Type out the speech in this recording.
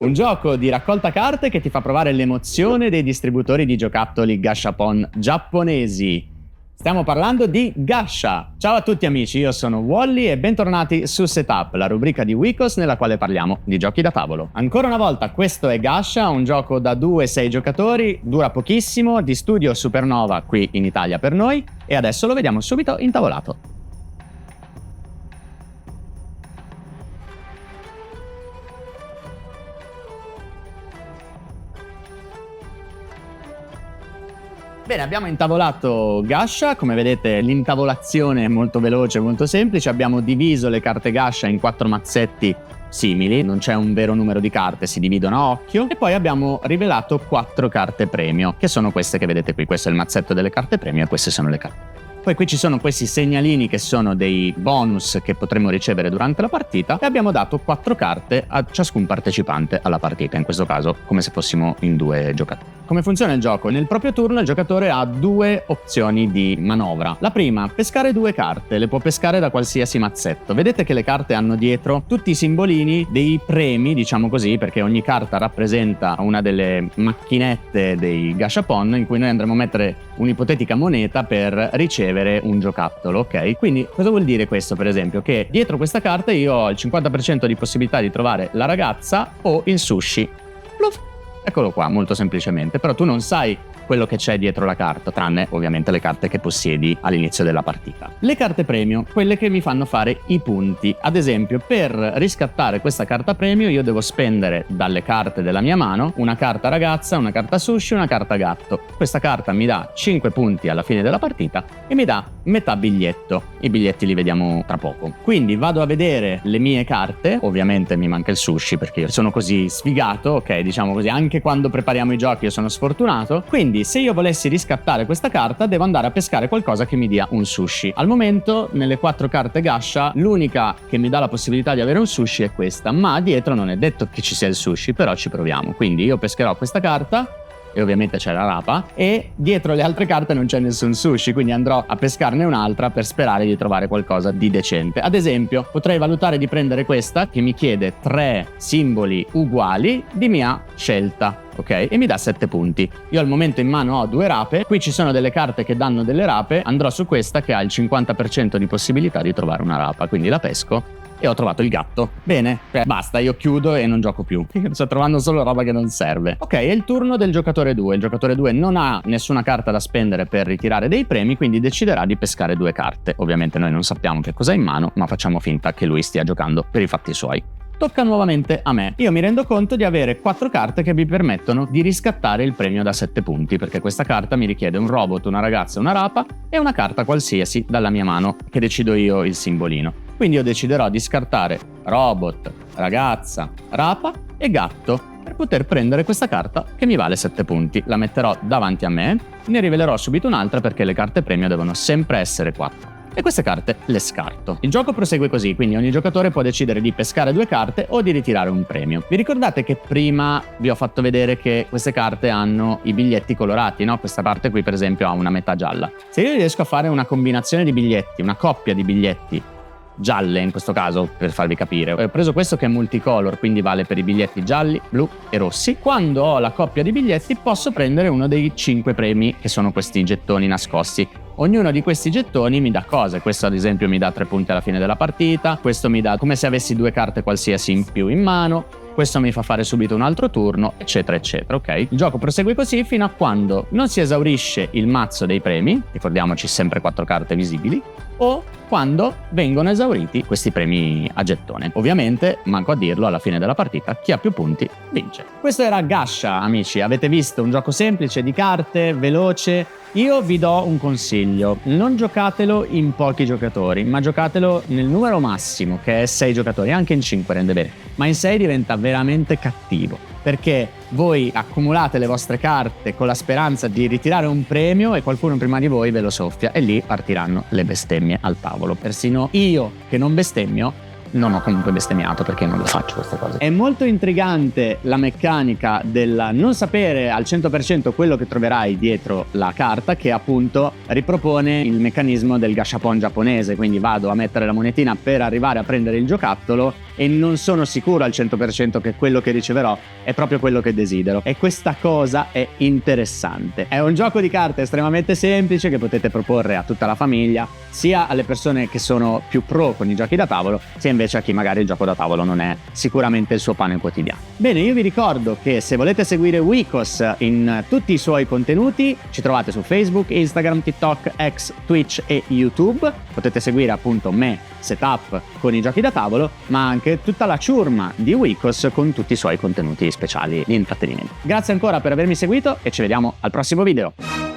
Un gioco di raccolta carte che ti fa provare l'emozione dei distributori di giocattoli gashapon giapponesi. Stiamo parlando di Gasha. Ciao a tutti amici, io sono Wally e bentornati su Setup, la rubrica di Wikos nella quale parliamo di giochi da tavolo. Ancora una volta, questo è Gasha, un gioco da 2-6 giocatori, dura pochissimo, di studio Supernova qui in Italia per noi, e adesso lo vediamo subito intavolato. Bene, abbiamo intavolato Gasha, come vedete l'intavolazione è molto veloce, molto semplice, abbiamo diviso le carte Gasha in 4 mazzetti simili, non c'è un vero numero di carte, si dividono a occhio, e poi abbiamo rivelato 4 carte premio, che sono queste che vedete qui. Questo è il mazzetto delle carte premio e queste sono le carte. Poi qui ci sono questi segnalini che sono dei bonus che potremo ricevere durante la partita, e abbiamo dato 4 carte a ciascun partecipante alla partita, in questo caso come se fossimo in 2 giocatori. Come funziona il gioco? Nel proprio turno il giocatore ha 2 opzioni di manovra. La prima, pescare 2 carte, le può pescare da qualsiasi mazzetto. Vedete che le carte hanno dietro tutti i simbolini dei premi, diciamo così, perché ogni carta rappresenta una delle macchinette dei gashapon in cui noi andremo a mettere un'ipotetica moneta per ricevere un giocattolo, ok? Quindi cosa vuol dire questo, per esempio? Che dietro questa carta io ho il 50% di possibilità di trovare la ragazza o il sushi. Pluff. Eccolo qua, molto semplicemente, però tu non sai quello che c'è dietro la carta, tranne ovviamente le carte che possiedi all'inizio della partita. Le carte premio, quelle che mi fanno fare i punti. Ad esempio, per riscattare questa carta premio io devo spendere dalle carte della mia mano una carta ragazza, una carta sushi, una carta gatto. Questa carta mi dà 5 punti alla fine della partita e mi dà metà biglietto. I biglietti li vediamo tra poco. Quindi vado a vedere le mie carte, ovviamente mi manca il sushi perché io sono così sfigato, ok, diciamo così, anche quando prepariamo i giochi io sono sfortunato, quindi se io volessi riscattare questa carta devo andare a pescare qualcosa che mi dia un sushi. Al momento nelle 4 carte Gasha l'unica che mi dà la possibilità di avere un sushi è questa, ma dietro non è detto che ci sia il sushi, però ci proviamo. Quindi io pescherò questa carta e ovviamente c'è la rapa, e dietro le altre carte non c'è nessun sushi, quindi andrò a pescarne un'altra per sperare di trovare qualcosa di decente. Ad esempio potrei valutare di prendere questa che mi chiede 3 simboli uguali di mia scelta, ok? E mi dà 7 punti. Io al momento in mano ho 2 rape, qui ci sono delle carte che danno delle rape, andrò su questa che ha il 50% di possibilità di trovare una rapa, quindi la pesco e ho trovato il gatto. Bene, basta, io chiudo e non gioco più. Sto trovando solo roba che non serve. Ok, è il turno del giocatore 2. Il giocatore 2 non ha nessuna carta da spendere per ritirare dei premi, quindi deciderà di pescare 2 carte. Ovviamente noi non sappiamo che cosa ha in mano, ma facciamo finta che lui stia giocando per i fatti suoi. Tocca nuovamente a me. Io mi rendo conto di avere 4 carte che mi permettono di riscattare il premio da 7 punti, perché questa carta mi richiede un robot, una ragazza, una rapa e una carta qualsiasi dalla mia mano, che decido io il simbolino. Quindi io deciderò di scartare robot, ragazza, rapa e gatto per poter prendere questa carta che mi vale 7 punti. La metterò davanti a me, ne rivelerò subito un'altra perché le carte premio devono sempre essere 4. E queste carte le scarto. Il gioco prosegue così, quindi ogni giocatore può decidere di pescare 2 carte o di ritirare un premio. Vi ricordate che prima vi ho fatto vedere che queste carte hanno i biglietti colorati, no? Questa parte qui per esempio ha una metà gialla. Se io riesco a fare una combinazione di biglietti, una coppia di biglietti gialle in questo caso, per farvi capire, ho preso questo che è multicolor, quindi vale per i biglietti gialli, blu e rossi. Quando ho la coppia di biglietti posso prendere uno dei 5 premi che sono questi gettoni nascosti. Ognuno di questi gettoni mi dà cose. Questo ad esempio mi dà 3 punti alla fine della partita, questo mi dà come se avessi 2 carte qualsiasi in più in mano, questo mi fa fare subito un altro turno, eccetera eccetera, ok? Il gioco prosegue così fino a quando non si esaurisce il mazzo dei premi, ricordiamoci sempre 4 carte visibili, o quando vengono esauriti questi premi a gettone. Ovviamente, manco a dirlo, alla fine della partita chi ha più punti vince. Questo era Gasha, amici. Avete visto un gioco semplice di carte, veloce. Io vi do un consiglio: non giocatelo in pochi giocatori, ma giocatelo nel numero massimo, che è 6 giocatori. Anche in 5 rende bene, ma in 6 diventa veramente cattivo, perché voi accumulate le vostre carte con la speranza di ritirare un premio e qualcuno prima di voi ve lo soffia, e lì partiranno le bestemmie al tavolo. Persino io, che non bestemmio, non ho comunque bestemmiato perché non lo faccio queste cose. È molto intrigante la meccanica del non sapere al 100% quello che troverai dietro la carta, che appunto ripropone il meccanismo del gashapon giapponese, quindi vado a mettere la monetina per arrivare a prendere il giocattolo e non sono sicuro al 100% che quello che riceverò è proprio quello che desidero, e questa cosa è interessante. È un gioco di carte estremamente semplice che potete proporre a tutta la famiglia, sia alle persone che sono più pro con i giochi da tavolo, sia invece a chi magari il gioco da tavolo non è sicuramente il suo pane quotidiano. Bene, io vi ricordo che se volete seguire Wecos in tutti i suoi contenuti ci trovate su Facebook, Instagram, TikTok, X, Twitch e YouTube. Potete seguire appunto me, Setup, con i giochi da tavolo, ma anche tutta la ciurma di Wecos con tutti i suoi contenuti speciali di intrattenimento. Grazie ancora per avermi seguito e ci vediamo al prossimo video.